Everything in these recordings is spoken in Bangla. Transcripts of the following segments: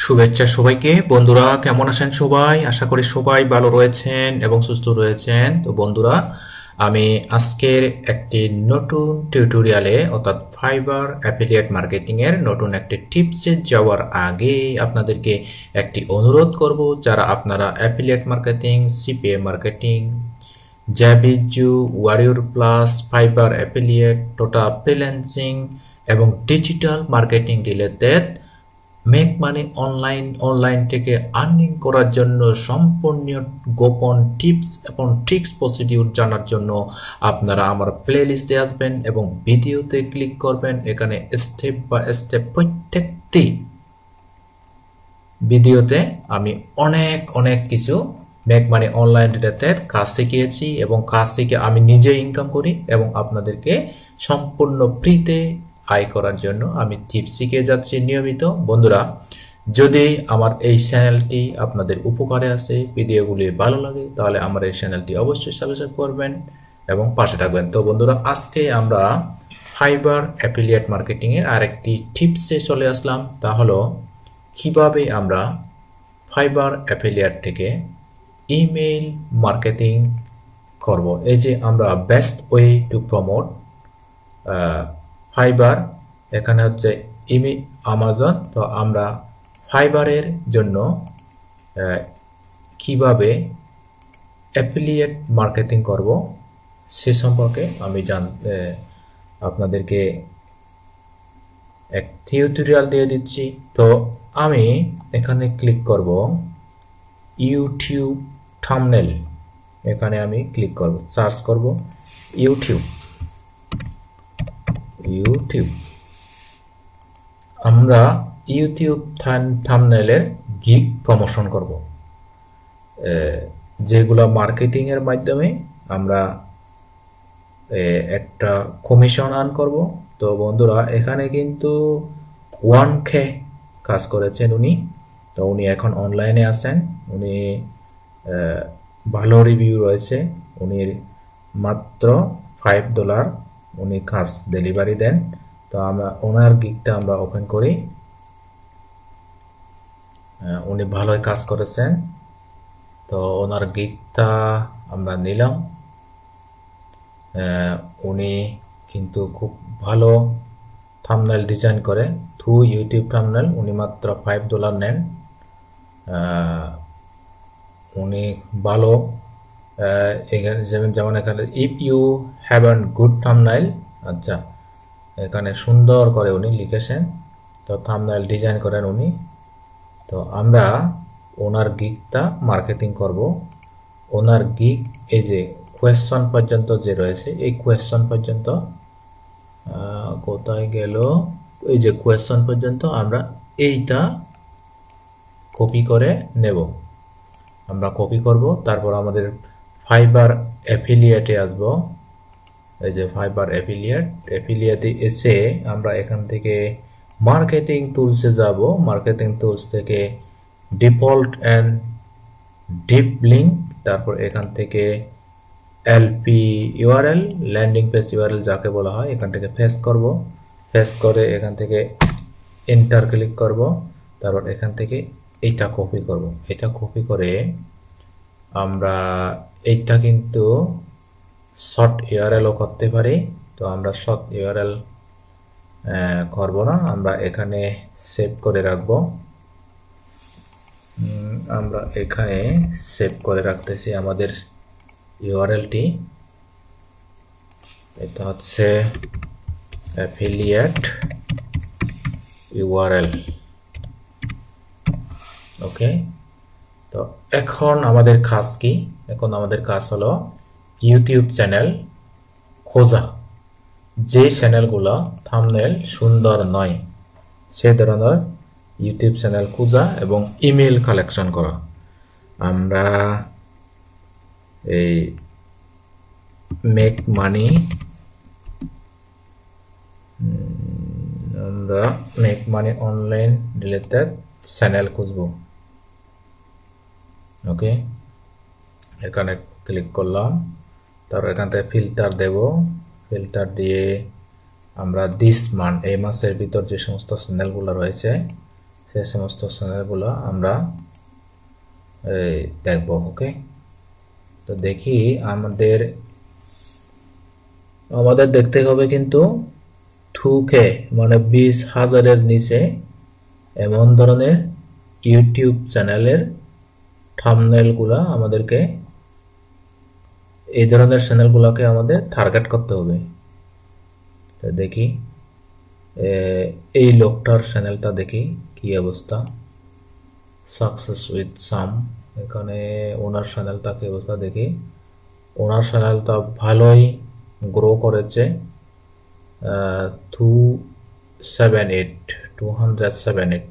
শুভেচ্ছা সবাইকে। বন্ধুরা কেমন আছেন সবাই? আশা করি সবাই ভালো রয়েছেন এবং সুস্থ রয়েছেন। তো বন্ধুরা, আমি আজকের একটি নতুন টিউটোরিয়ালে অর্থাৎ ফাইবার অ্যাফিলিয়েট মার্কেটিং এর নতুন একটি টিপসে যাওয়ার আগে আপনাদেরকে একটি অনুরোধ করব, যারা আপনারা affiliate marketing, CPA marketing, JVZoo, Warrior Plus, Fiverr affiliate, টোটা ফ্রিল্যান্সিং এবং digital marketing related make money online থেকে আর্নিং করার জন্য সম্পূর্ণ গোপন টিপস এবং ট্রিক্স প্রসিডিউর জানার জন্য আপনারা আমার প্লেলিস্টে আসবেন এবং ভিডিওতে ক্লিক করবেন। এখানে স্টেপ বাই স্টেপ প্রত্যেকটি ভিডিওতে আমি অনেক কিছু মেক মানি অনলাইন রিলেটেড কাজ শিখিয়েছি এবং কাজ শিখে আমি নিজে ইনকাম করি এবং আপনাদেরকে সম্পূর্ণ ফ্রিতে আয় করার জন্য আমি টিপস শিখিয়ে যাচ্ছি নিয়মিত। বন্ধুরা, যদি আমার এই চ্যানেলটি আপনাদের উপকারে আসে, ভিডিওগুলি ভালো লাগে, তাহলে আমার এই চ্যানেলটি অবশ্যই সাবস্ক্রাইব করবেন এবং পাশে থাকবেন। তো বন্ধুরা, আজকে আমরা ফাইবার অ্যাফিলিয়েট মার্কেটিং এর আরেকটি টিপসে চলে আসলাম। তা হলো কিভাবে আমরা ফাইবার অ্যাফিলিয়েট থেকে ইমেইল মার্কেটিং করব। এই যে আমরা best way to promote fibre, এখানে হচ্ছে আমাজন। তো আমরা ফাইবারের জন্য কিভাবে অ্যাফিলিয়েট মার্কেটিং করব সে সম্পর্কে আমি আপনাদেরকে এক টিউটোরিয়াল দিয়ে দিচ্ছি। তো আমি এখানে ক্লিক করব ইউটিউব থাম্বনেল, এখানে আমি ক্লিক করব, সার্চ করব ইউটিউব। আমরা ইউটিউব থাম্বনেলের গিগ প্রমোশন করব, যেগুলো মার্কেটিং এর মাধ্যমে আমরা একটা কমিশন আর্ন করব। তো বন্ধুরা, এখানে কিন্তু 1K কাজ করেছেন উনি। তো উনি এখন অনলাইনে আছেন, উনি ভালো রিভিউ রয়েছে, উনি মাত্র $5 উনি কাজ ডেলিভারি দেন। তো আমরা ওনার গিগটা আমরা ওপেন করি। উনি ভালোই কাজ করেছেন, তো ওনার গিগটা আমরা নিলাম। উনি কিন্তু খুব ভালো থাম্বনেল ডিজাইন করে, থ্রু ইউটিউব থাম্বনেল উনি মাত্র $5 নেন। উনি ভালো এখানে যেমন এখানে if you have an good thumbnail, আচ্ছা এখানে সুন্দর করে উনি লিখেছেন। তো থাম্বনেল ডিজাইন করেন উনি। তো আমরা ওনার গিগটা মার্কেটিং করব। ওনার গিগ এই যে কোয়েশ্চন পর্যন্ত যে রয়েছে, এই কোয়েশ্চন পর্যন্ত কোথায় গেল, এই যে কোয়েশ্চন পর্যন্ত আমরা এইটা কপি করে নেব। আমরা কপি করব, তারপর আমাদের ফাইবার অ্যাফিলিয়েটে আসব। এই যে ফাইবার অ্যাফিলিয়েটে এসে আমরা এখান থেকে মার্কেটিং টুলসে যাব। মার্কেটিং টুলস থেকে ডিফল্ট অ্যান্ড ডিপ লিঙ্ক, তারপর এখান থেকে LP URL, landing page URL যাকে বলা হয়, এখান থেকে পেস্ট করব। পেস্ট করে এখান থেকে এন্টার ক্লিক করব। তারপর এখান থেকে এইটা কপি করব। এটা কপি করে আমরা এইটা কিন্তু শর্ট ইউআরএলও করতে পারি। তো আমরা শর্ট ইউআরএল করব না, আমরা এখানে সেভ করে রাখব। আমরা এখানে সেভ করে রাখতেছি আমাদের ইউআরএলটি। এটা হচ্ছে অ্যাফিলিয়েট ইউআরএল। ওকে, তো এখন আমাদের কাজ কি? এখন আমাদের কাজ হলো ইউটিউব চ্যানেল খোঁজা, যে চ্যানেলগুলো থাম্বনেল সুন্দর নয় সে ধরনের ইউটিউব চ্যানেল খোঁজা এবং ইমেল কালেকশন করা। আমরা এই make money online related channel খুঁজব। ওকে, এখানে ক্লিক করলাম, তারপর এখান থেকে ফিল্টার দেব। ফিল্টার দিয়ে আমরা দিস মান্থ, এই মাসের ভিতর যে সমস্ত চ্যানেলগুলো রয়েছে সেই সমস্ত চ্যানেলগুলো আমরা দেখব। ওকে, তো দেখি আমাদের দেখতে হবে কিন্তু 2K মানে 20,000-এর নিচে এমন ধরনের ইউটিউব চ্যানেলের থাম্বনেলগুলা আমাদেরকে, এই ধরনের চ্যানেলগুলোকে আমাদের টার্গেট করতে হবে। তো দেখি এই লোকটার চ্যানেলটা দেখি কি অবস্থা, সাকসেস উইথ সাম, এখানে ওনার চ্যানেলটা কি অবস্থা দেখি। ওনার চ্যানেলটা ভালোই গ্রো করেছে, 278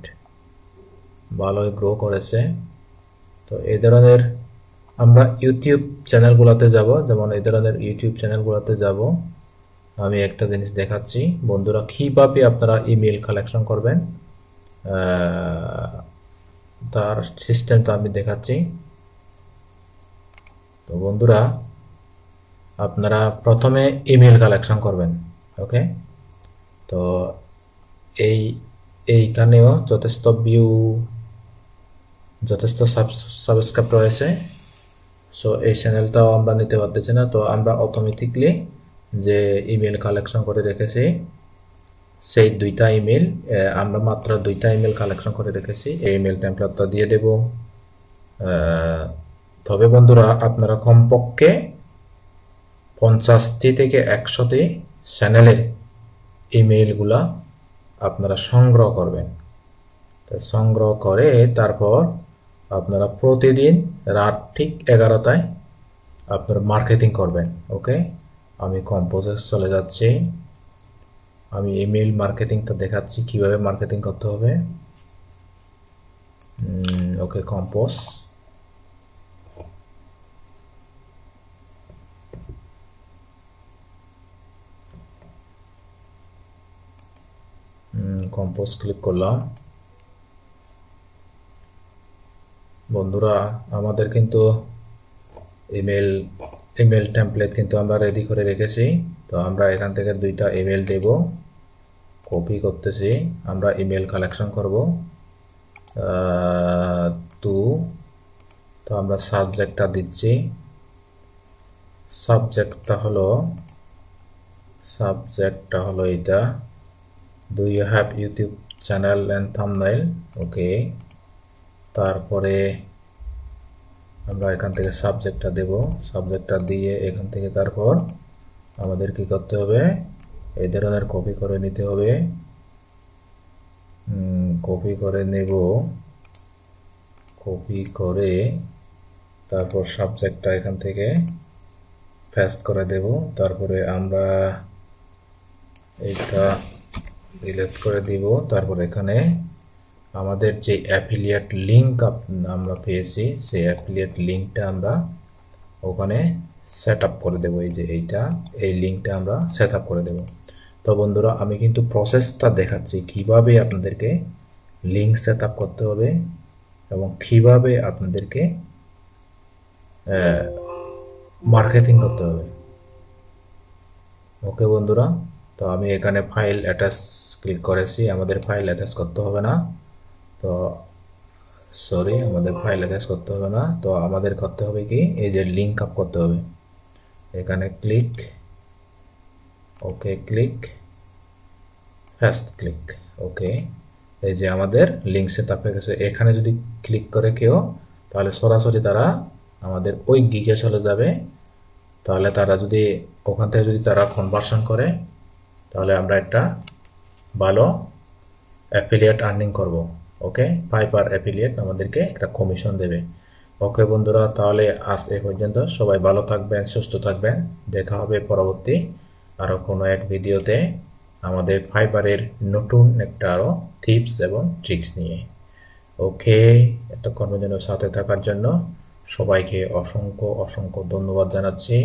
ভালোই গ্রো করেছে। তো এই ধরনের আমরা ইউটিউব চ্যানেলগুলোতে যাব, যেমন এই ধরনের ইউটিউব চ্যানেলগুলোতে যাব। আমি একটা জিনিস দেখাচ্ছি বন্ধুরা, কিভাবে আপনারা ইমেল কালেকশন করবেন তার সিস্টেমটা আমি দেখাচ্ছি। তো বন্ধুরা, আপনারা প্রথমে ইমেল কালেকশন করবেন। ওকে, তো এইখানেও যথেষ্ট সাবস্ক্রাইব রয়েছে। সো এই চ্যানেলটাও আমরা নিতে পারতেছি না, তো আমরা অটোমেটিকলি যে ইমেল কালেকশন করে রেখেছি সেই দুইটা ইমেল, আমরা মাত্র দুইটা ইমেল কালেকশন করে রেখেছি, এই ইমেল টেমপ্লেটটা দিয়ে দেব। তবে বন্ধুরা, আপনারা কমপক্ষে 50টি থেকে 100টি চ্যানেলের ইমেইলগুলা আপনারা সংগ্রহ করবেন। তো সংগ্রহ করে তারপর আপনারা প্রতিদিন রাত ঠিক 11টায় আপনারা মার্কেটিং করবেন। ওকে, আমি কম্পোজে চলে যাচ্ছি, আমি ইমেইল মার্কেটিংটা দেখাচ্ছি কিভাবে মার্কেটিং করতে হবে। ওকে, কম্পোজ, কম্পোজ ক্লিক করলাম। বন্ধুরা, আমাদের কিন্তু ইমেল টেমপ্লেট কিন্তু আমরা রেডি করে রেখেছি। তো আমরা এখান থেকে দুইটা ইমেল দেব, কপি করতেছি, আমরা ইমেল কালেকশন করব। তো আমরা সাবজেক্টটা দিচ্ছি, সাবজেক্টটা হলো এটা, do you have YouTube channel and thumbnail. Okay, তারপরে আমরা এখান থেকে সাবজেক্টটা দেব, সাবজেক্টটা দিয়ে এখান থেকে তারপর আমাদের কি করতে হবে, এই ধরনের কপি করে নিতে হবে, কপি করে নেব, কপি করে তারপর সাবজেক্টটা এখান থেকে পেস্ট করে দেব। তারপরে আমরা এটা ডিলিট করে দিব। তারপর এখানে আমাদের যে অ্যাফিলিয়েট লিঙ্ক আমরা পেয়েছি, সেই অ্যাফিলিয়েট লিঙ্কটা আমরা ওখানে সেট আপ করে দেব। এই যে এই লিঙ্কটা আমরা সেট আপ করে দেব। তো বন্ধুরা, আমি কিন্তু প্রসেসটা দেখাচ্ছি কিভাবে আপনাদেরকে লিঙ্ক সেট আপ করতে হবে এবং কিভাবে আপনাদেরকে মার্কেটিং করতে হবে। ওকে বন্ধুরা, তো আমি এখানে ফাইল অ্যাটাচ ক্লিক করেছি, আমাদের ফাইল অ্যাটাচ করতে হবে না। তো সরি, আমাদের ফাইল অ্যাটাচ করতে হবে না। তো আমাদের করতে হবে কি, এই যে লিঙ্ক আপ করতে হবে, এখানে click, okay click, first click. Okay, এই যে আমাদের লিঙ্ক সেট আপ হয়ে গেছে। এখানে যদি ক্লিক করে কেউ, তাহলে সরাসরি তারা আমাদের ওই গিগে চলে যাবে। তাহলে তারা যদি ওখান থেকে যদি তারা কনভার্সন করে, তাহলে আমরা একটা ভালো অ্যাফিলিয়েট আর্নিং করব। ওকে, পার অ্যাফিলিয়েট আমাদেরকে একটা কমিশন দেবে। ওকে বন্ধুরা, তাহলে আজ এ পর্যন্ত। সবাই ভালো থাকবেন, সুস্থ থাকবেন। দেখা হবে পরবর্তী আরও কোনো এক ভিডিওতে আমাদের ফাইবারের নতুন একটা আরও টিপস এবং ট্রিক্স নিয়ে। ওকে, এতক্ষণের জন্য সাথে থাকার জন্য সবাইকে অসংখ্য ধন্যবাদ জানাচ্ছি।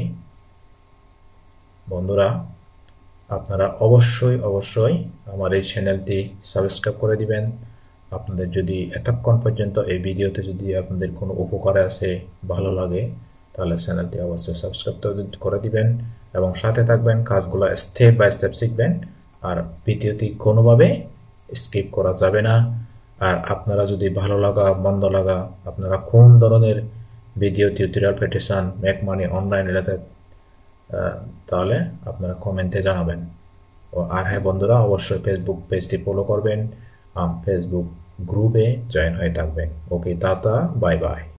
বন্ধুরা, আপনারা অবশ্যই আমার এই চ্যানেলটি সাবস্ক্রাইব করে দিবেন। আপনাদের যদি এতক্ষণ পর্যন্ত এই ভিডিওতে যদি আপনাদের কোনো উপকার আসে, ভালো লাগে, তাহলে চ্যানেলটি অবশ্যই সাবস্ক্রাইব করে দিবেন এবং সাথে থাকবেন। কাজগুলো স্টেপ বাই স্টেপ শিখবেন, আর ভিডিওটি কোনোভাবে স্কিপ করা যাবে না। আর আপনারা যদি ভালো লাগা মন্দ লাগা আপনারা কোন ধরনের ভিডিও টিউটোরিয়াল পেতে চান মেক মানি অনলাইন রিলেটেড, তাহলে আপনারা কমেন্টে জানাবেন। আর হ্যাঁ বন্ধুরা, অবশ্যই ফেসবুক পেজটি ফলো করবেন, ফেসবুক গ্রুপে জয়েন হয়ে থাকবেন। ওকে, টাটা, বাই বাই।